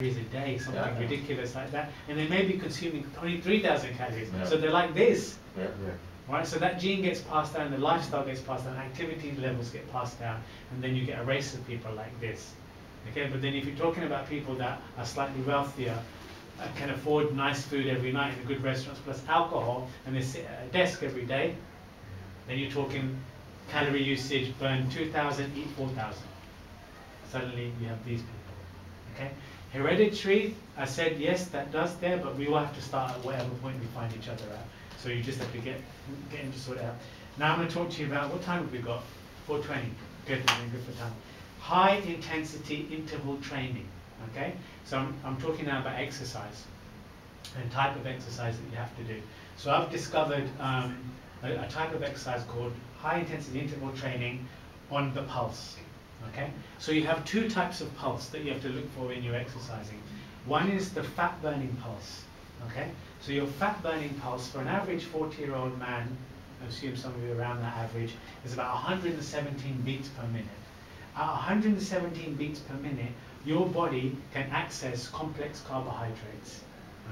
calories a day, something ridiculous like that, and they may be consuming only 3,000 calories. Yeah. So they're like this. Yeah. Right, so that gene gets passed down, the lifestyle gets passed down, activity levels get passed down, and then you get a race of people like this. Okay, but then if you're talking about people that are slightly wealthier, can afford nice food every night in good restaurants plus alcohol, and they sit at a desk every day, then you're talking calorie usage, burn 2,000, eat 4,000. Suddenly you have these people. Okay, hereditary, I said yes, that does there, but we will have to start at whatever point we find each other at. So you just have to get into sort it out. Now I'm going to talk to you about, what time have we got? 4:20. Good for time. High intensity interval training. Okay, so I'm talking now about exercise and type of exercise that you have to do. So I've discovered a type of exercise called high intensity interval training on the pulse. Okay, so you have two types of pulse that you have to look for when you're exercising. One is the fat burning pulse. Okay, so your fat burning pulse for an average 40-year-old man, I assume some of you are around that average, is about 117 beats per minute. At 117 beats per minute, your body can access complex carbohydrates,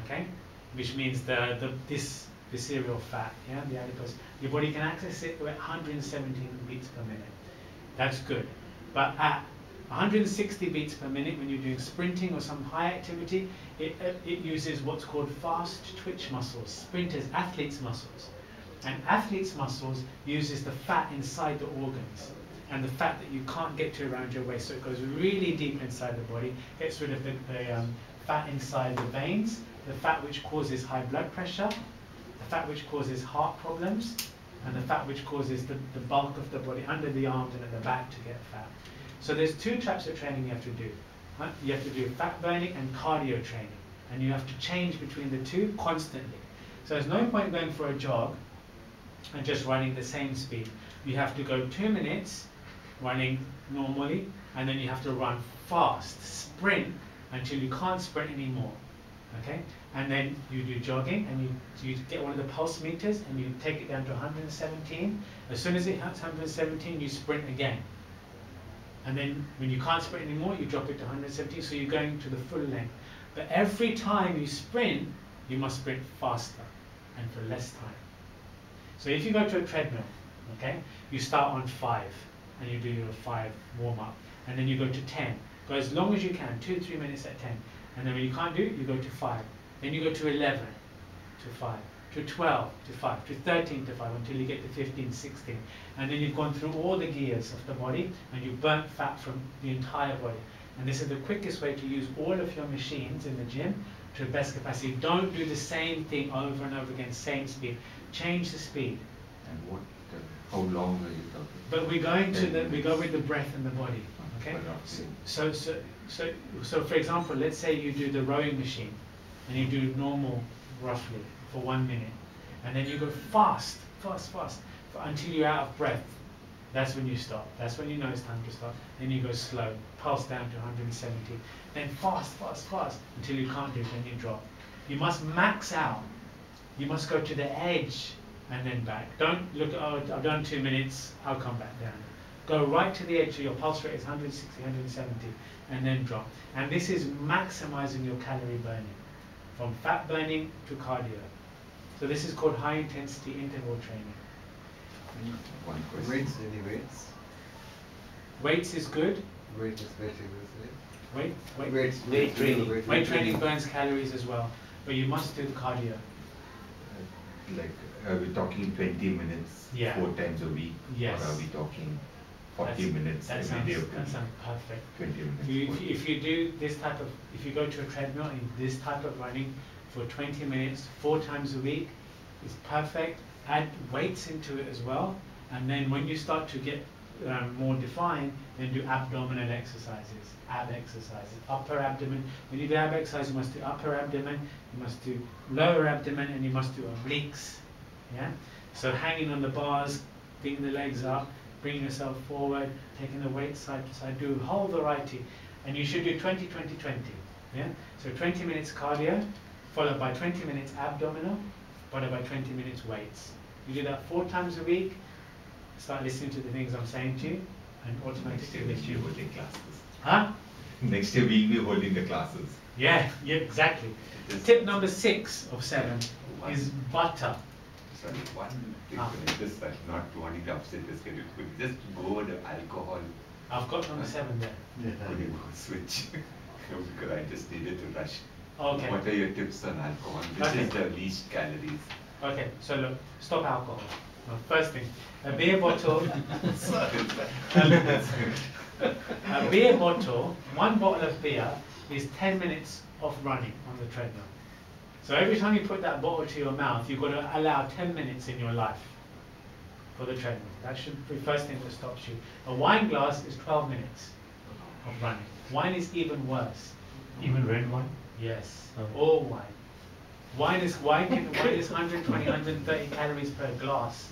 okay, which means this visceral fat, yeah, the adipose. Your body can access it at 117 beats per minute. That's good. But at 160 beats per minute, when you're doing sprinting or some high activity, it uses what's called fast twitch muscles, sprinters, athletes' muscles. And athletes' muscles uses the fat inside the organs and the fat that you can't get to around your waist. So it goes really deep inside the body, gets rid of the fat inside the veins, the fat which causes high blood pressure, the fat which causes heart problems, and the fat which causes the bulk of the body under the arms and at the back to get fat. So there's two types of training you have to do. Right? You have to do fat burning and cardio training. And you have to change between the two constantly. So there's no point going for a jog and just running the same speed. You have to go 2 minutes running normally, and then you have to run fast, sprint, until you can't sprint anymore. Okay? And then you do jogging, and you get one of the pulse meters, and you take it down to 117. As soon as it hits 117, you sprint again. And then when you can't sprint anymore, you drop it to 117, so you're going to the full length. But every time you sprint, you must sprint faster and for less time. So if you go to a treadmill, okay, you start on 5 and you do your 5 warm-up, and then you go to 10. Go as long as you can, 2-3 minutes at 10. And then when you can't do it, you go to 5. Then you go to 11, to 5. To 12, to 5, to 13, to 5, until you get to 15, 16. And then you've gone through all the gears of the body, and you've burnt fat from the entire body. And this is the quickest way to use all of your machines in the gym to the best capacity. Don't do the same thing over and over again, same speed. Change the speed. And how long are you talking? But we're going to we go with the breath and the body. Okay. So for example, let's say you do the rowing machine, and you do normal roughly for 1 minute, and then you go fast until you're out of breath. That's when you stop. That's when you know it's time to stop. Then you go slow, pulse down to 170. Then fast until you can't do it. Then you drop. You must max out. You must go to the edge and then back. Don't look, oh, I've done 2 minutes, I'll come back down. Go right to the edge, so your pulse rate is 160, 170, and then drop. And this is maximizing your calorie burning, from fat burning to cardio. So this is called high intensity interval training. One question. Weights, any weights? Weights is good. Weight especially. Weight training burns calories as well, but you must do the cardio. Like, are we talking 20 minutes 4 times a week? Yes. Or are we talking 40 minutes every day? That sounds perfect. 20 minutes. If you do this type of, if you go to a treadmill and this type of running for 20 minutes, 4 times a week, it's perfect. Add weights into it as well, and then when you start to get more defined, then do abdominal exercises, ab exercises, upper abdomen. When you do ab exercise, you must do upper abdomen, you must do lower abdomen, and you must do obliques. Yeah. So hanging on the bars, bringing the legs up, bringing yourself forward, taking the weight side to side. Do a whole variety, and you should do 20, 20, 20. Yeah. So 20 minutes cardio, followed by 20 minutes abdominal, followed by 20 minutes weights. You do that 4 times a week. Start listening to the things I'm saying to you, and automatically Next year we'll be holding classes. Huh? Next year we'll be holding the classes. Yeah, exactly. Tip number 6 of 7 is butter. Sorry, one thing, just not wanting to upset this kid, could you just go the alcohol? I've got number 7 there. Could you go switch? Because I just needed to rush. Okay. What are your tips on alcohol? Which is the least calories? Okay, so look, stop alcohol. First thing, a beer bottle. A beer bottle, 1 bottle of beer is 10 minutes of running on the treadmill. So every time you put that bottle to your mouth, you've got to allow 10 minutes in your life for the treadmill. That should be the first thing that stops you. A wine glass is 12 minutes of running. Wine is even worse. Even red wine? Yes, Oh. all wine. Wine is 120, 130 calories per glass.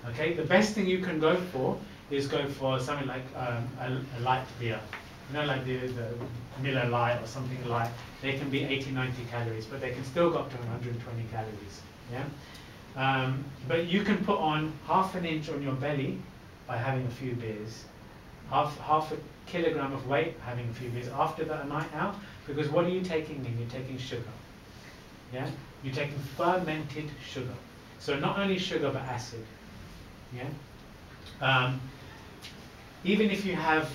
Okay, the best thing you can go for is go for something like a light beer. You know, like the Miller Lite or something light. They can be 80, 90 calories, but they can still go up to 120 calories. Yeah. But you can put on ½ an inch on your belly by having a few beers, half a kilogram of weight having a few beers after that night out. Because what are you taking in? You're taking sugar. Yeah, you're taking fermented sugar. So not only sugar but acid. Yeah. Even if you have,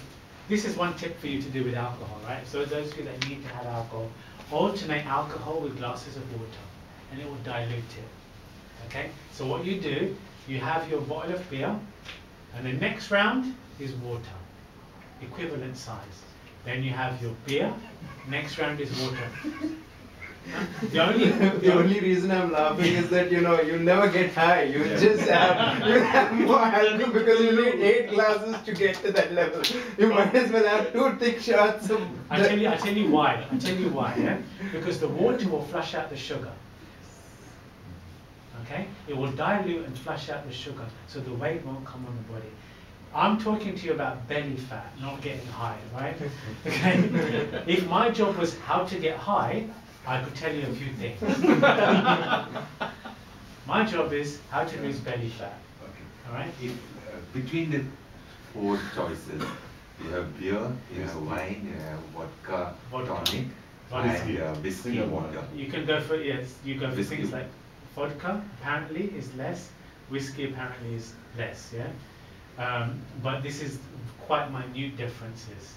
this is one tip for you to do with alcohol, right? So those of you that need to have alcohol, alternate alcohol with glasses of water, and it will dilute it. Okay. So what you do, you have your bottle of beer, and the next round is water, equivalent size. Then you have your beer. Next round is water. The only reason I'm laughing is that you never get high. You just have more alcohol because you need 8 glasses to get to that level. You might as well have 2 thick shots of. I tell you why. Yeah? Because the water will flush out the sugar. Okay, it will dilute and flush out the sugar, so the weight won't come on the body. I'm talking to you about belly fat, not getting high, right? Okay. If my job was how to get high, I could tell you a few things. My job is how to lose belly fat. Okay. All right. If, between the 4 choices, you have beer, you have wine, you have vodka, tonic, and whiskey, water. You can go for you go for Whiskey. things like vodka. Apparently is less. Whiskey apparently is less. Yeah. But this is quite minute differences.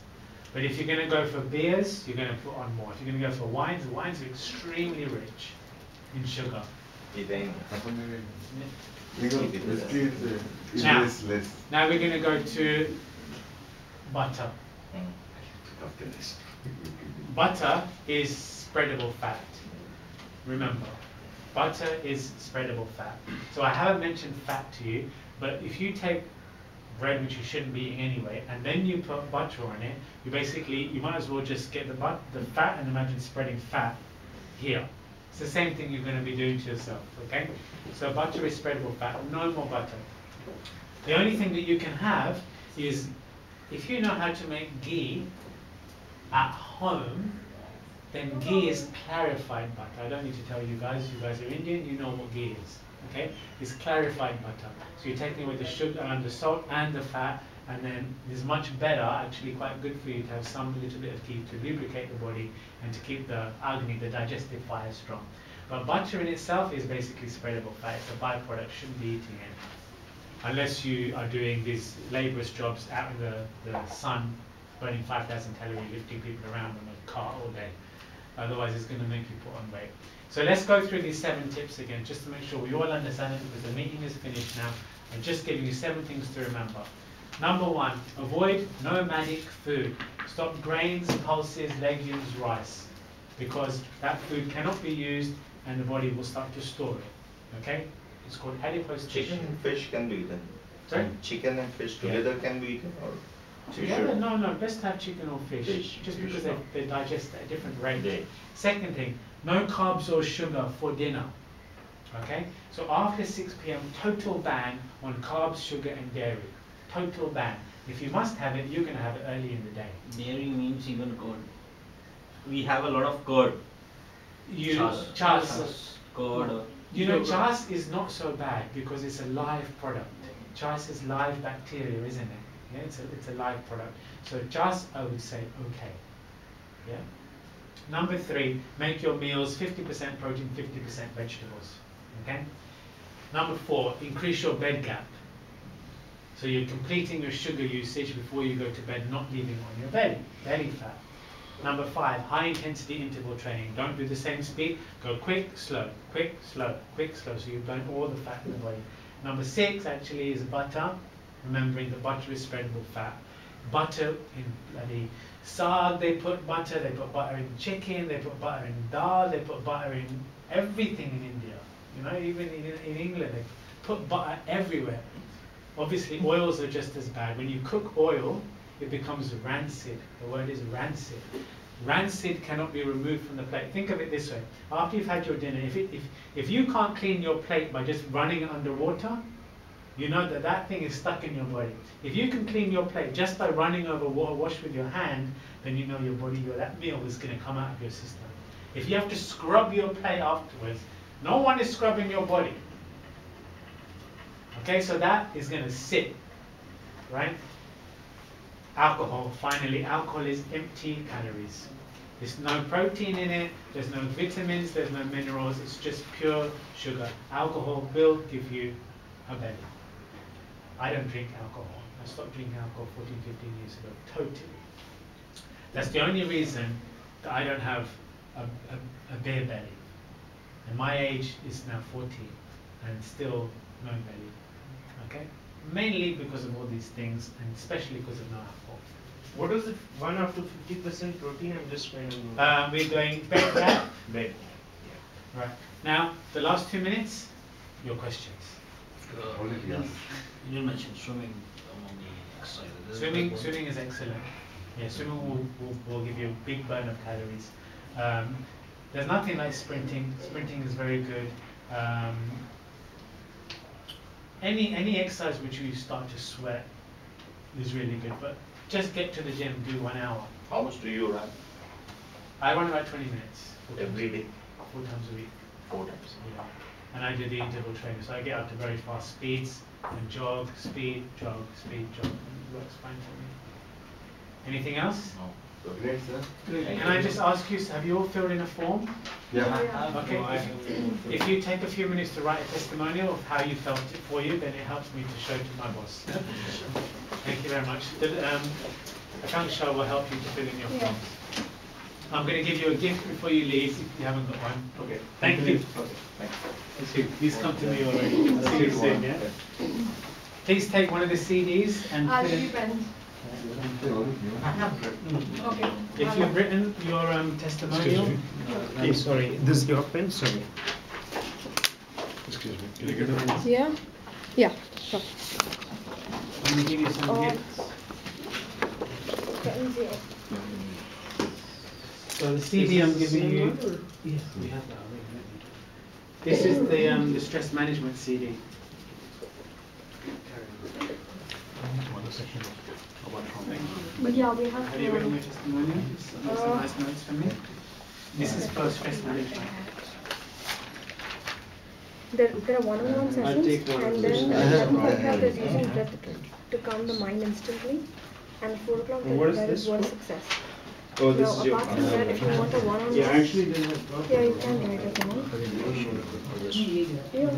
But if you're going to go for beers, you're going to put on more. If you're going to go for wines, wines are extremely rich in sugar. Now we're going to go to butter. Butter is spreadable fat. Remember, butter is spreadable fat. So I haven't mentioned fat to you, but if you take bread, which you shouldn't be eating anyway, and then you put butter on it, you might as well just get the fat and imagine spreading fat here. It's the same thing you're going to be doing to yourself, okay? So butter is spreadable fat, no more butter. The only thing that you can have is, if you know how to make ghee at home, then ghee is clarified butter. I don't need to tell you guys are Indian, you know what ghee is. Okay, it's clarified butter. So you're taking away the sugar and the salt and the fat, and then it's much better, actually quite good for you to have some little bit of ghee to lubricate the body and to keep the agni, the digestive fire, strong. But butter in itself is basically spreadable fat. It's a byproduct, shouldn't be eating it. Unless you are doing these laborious jobs out in the sun, burning 5,000 calories, lifting people around on a car all day. Otherwise it's going to make you put on weight. So let's go through these 7 tips again, just to make sure we all understand it, because the meeting is finished now. I'm just giving you 7 things to remember. Number 1, avoid nomadic food. Stop grains, pulses, legumes, rice, because that food cannot be used and the body will start to store it. Okay? It's called adipose tissue. Chicken and fish can be eaten. Sorry? Chicken and fish together can be eaten, or Together? No, best to have chicken or fish, just because they digest at a different rate. Yeah. Second thing, no carbs or sugar for dinner. Okay? So after 6 p.m, total ban on carbs, sugar and dairy. Total ban. If you must have it, you're going to have it early in the day. Dairy means even curd. We have a lot of curd. Chas. Curd. You know, chas is not so bad because it's a live product. Chas is live bacteria, isn't it? Yeah, it's a live product. So chas, I would say, okay. Yeah. Number 3, make your meals 50% protein, 50% vegetables. Okay. Number 4, increase your bed gap. So you're completing your sugar usage before you go to bed, not leaving on your belly fat. Number 5, high intensity interval training. Don't do the same speed. Go quick, slow, quick, slow, quick, slow. So you burn all the fat in the body. Number 6 actually is butter. Remembering that butter is spreadable fat. Butter in bloody saag, they put butter in chicken, they put butter in dal, they put butter in everything in India. You know, even in England, they put butter everywhere. Obviously, oils are just as bad. When you cook oil, it becomes rancid. The word is rancid. Rancid cannot be removed from the plate. Think of it this way. After you've had your dinner, if you can't clean your plate by just running it under water, you know that that thing is stuck in your body. If you can clean your plate just by running over water, wash with your hand, then you know your body, that meal is going to come out of your system. If you have to scrub your plate afterwards, no one is scrubbing your body. Okay, so that is going to sit, right? Alcohol, finally, alcohol is empty calories. There's no protein in it, there's no vitamins, there's no minerals, it's just pure sugar. Alcohol will give you a belly. I don't drink alcohol. I stopped drinking alcohol 14, 15 years ago, totally. That's the only reason that I don't have a beer belly. And my age is now 40 and still no belly. Okay? Mainly because of all these things, and especially because of no alcohol. What is it? 1 up to 50% protein? I'm just trying to. We're going bed wrap. Bed. Right. Now, the last 2 minutes, your questions. You mentioned swimming among the exercises. Swimming is excellent. Yeah, swimming will give you a big burn of calories. There's nothing like sprinting. Sprinting is very good. Any exercise which you start to sweat is really good. But just get to the gym, do 1 hour. How much do you run? I run about 20 minutes. Every day? 4 times a week. 4 times. Yeah. And I do the interval training, so I get up to very fast speeds and jog, speed, jog, speed, jog. It works fine for me. Anything else? No. Great, sir. Can I just ask you, have you all filled in a form? Yeah. Okay. If you take a few minutes to write a testimonial of how you felt it for you, then it helps me to show to my boss. Thank you very much. The Akanksha will help you to fill in your forms. I'm going to give you a gift before you leave if you haven't got one. Okay. Thank you. Okay. Thanks. Please come to me already. I'll see you soon, yeah? Please take one of the CDs and I'll fill give in. you pen. Okay. If you've written your testimonial, Sorry, this is your pen? Sorry. Excuse me. Can you get it? Yeah? Yeah, sure. I'm going to give you some Oh. gifts. Pens here. So the CD I'm giving you, yes, we have that already. This is the stress management CD. But yeah, we have Have you written your testimonial? Make some nice notes for me. This is for stress management. There are one-on-one sessions, take one. and then at 11 o'clock there's using breath to calm the mind instantly, and at 4 o'clock And what is there is this word for? success. Oh, this Now, is your. apart from that, if you want a one-on-one, Yeah, actually, they have. yeah, you can write if you want. Yeah.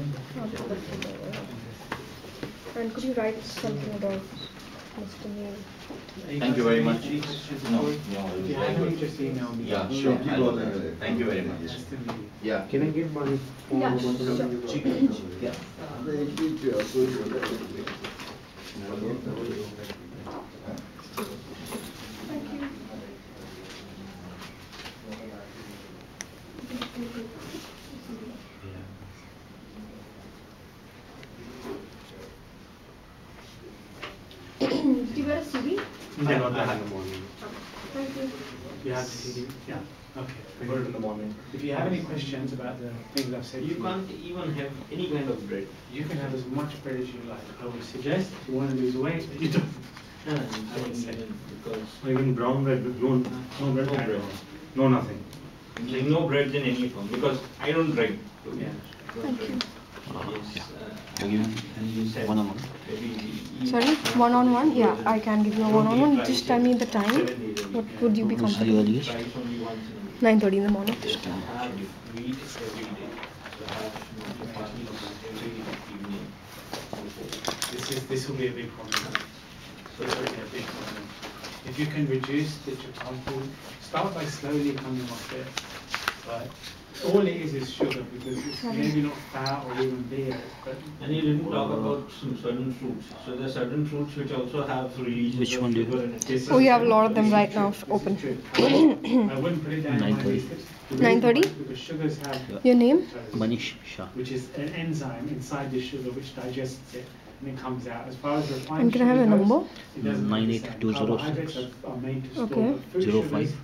And could you write something about Mr. Neil? Thank you very much. No, If you have any, just email me. Yeah, sure. Thank you very much. Nice to meet you. Yeah. Can I get my phone? Yeah, sure. Yeah. Thank you. Did you get a CD? No, I got that in the morning. Thank you. You have the CD? Yeah. Okay. I got it in the morning. If you have any questions about the things I've said, You can't even have any kind of bread. You can have as much bread as you like. I would suggest if you want to lose weight, that you don't. You I would can't say. even because Even brown bread, no bread, No bread. no nothing. like no bread in any form because I don't drink. Yeah. Thank you. Yes, and you said maybe Sorry, one-on-one? Yeah, I can give you a one-on-one. Just tell me the time. What would you be comfortable with? Twice only once in a week. 9:30 in the morning. Have wheat every day. So have chapati every evening. This will be a big problem. So this will be a big problem. If you can reduce the chapati, start by slowly coming off it. Right? All it is sugar because it's maybe not fat or even beer. But And you didn't talk about some certain fruits. So there are certain fruits which also have releases of sugar in it. Oh, you have a lot of them right now open. I wouldn't put it down in my biscuits. 9:30? Because sugars have Your name? Manish Shah. which is an enzyme inside the sugar which digests it and it comes out. As far as refined And can I have sugar a goes, number? it doesn't make the same. 98206. Carbohydrates are made to store, Okay. but food 05. sugars,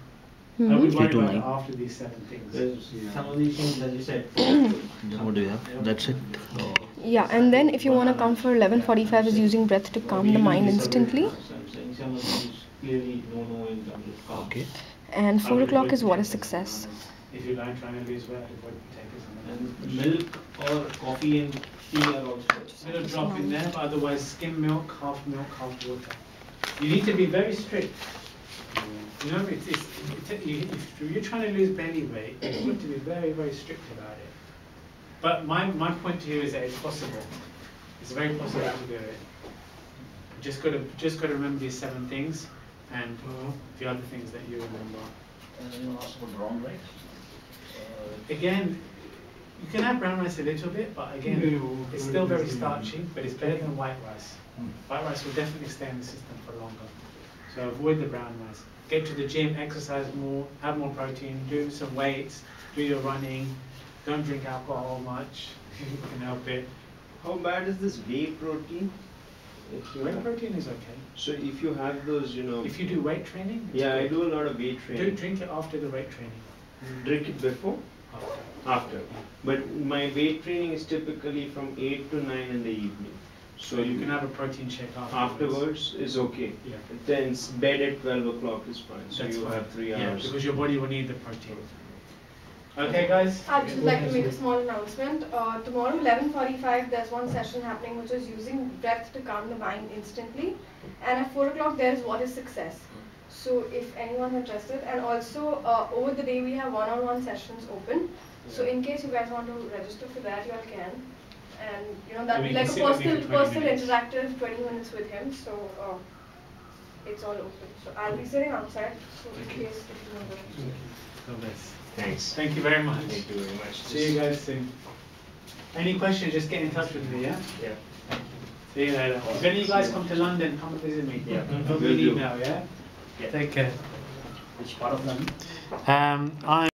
I would worry about 329. it after these 7 things. There's some of these things that you said. Then what do you have? That's it. Yeah, and then if you want to come for 11:45 is using breath to calm the mind instantly. So I'm saying some of these clearly no in terms of calm. Okay. And 4 o'clock is what is success. If you like trying to lose weight, avoid potatoes And milk or coffee and tea are also. a little drop in there, but otherwise skim milk, half water. You need to be very strict. You know, if you're trying to lose belly weight, you need to be very, very strict about it. But my point to you is that it's possible. It's very possible to do it. Just got to remember these 7 things and the other things that you remember. And you ask about brown rice? Again, you can have brown rice a little bit, but again, it's still very starchy, but it's better than white rice. White rice will definitely stay in the system for longer. So avoid the brown rice. Get to the gym, exercise more, have more protein, do some weights, do your running, don't drink alcohol much if you can help it. How bad is this whey protein? Whey protein is okay. So if you have those, If you do weight training, it's yeah, I good. do a lot of weight training. Drink it after the weight training. Drink it before? After. But my weight training is typically from 8 to 9 in the evening. So you can have a protein shake Afterwards is okay. Yeah. Then bed at 12 o'clock is fine. So That's you fine. have 3 Yeah, hours. because your body will need the protein. Okay, guys? I'd just like to make a small announcement. Tomorrow, 11:45, there's one session happening which is using breath to calm the mind instantly. And at 4 o'clock, there is what is success. So if anyone's interested, and also over the day we have one-on-one sessions open. So in case you guys want to register for that, you all can. And that'd We be can like a sit with you for 20 personal minutes. interactive 20 minutes with him. So it's all open. So I'll be sitting outside. So in case if you want to register. God bless. Thanks. Thank you very much. Thank you very much. See you guys soon. Any questions, just get in touch with me, yeah? Yeah. See you later. If any of you guys come to London, come visit me. Yeah. Drop me Will an do. email, yeah? Yeah. Take care. Which part of London? I'm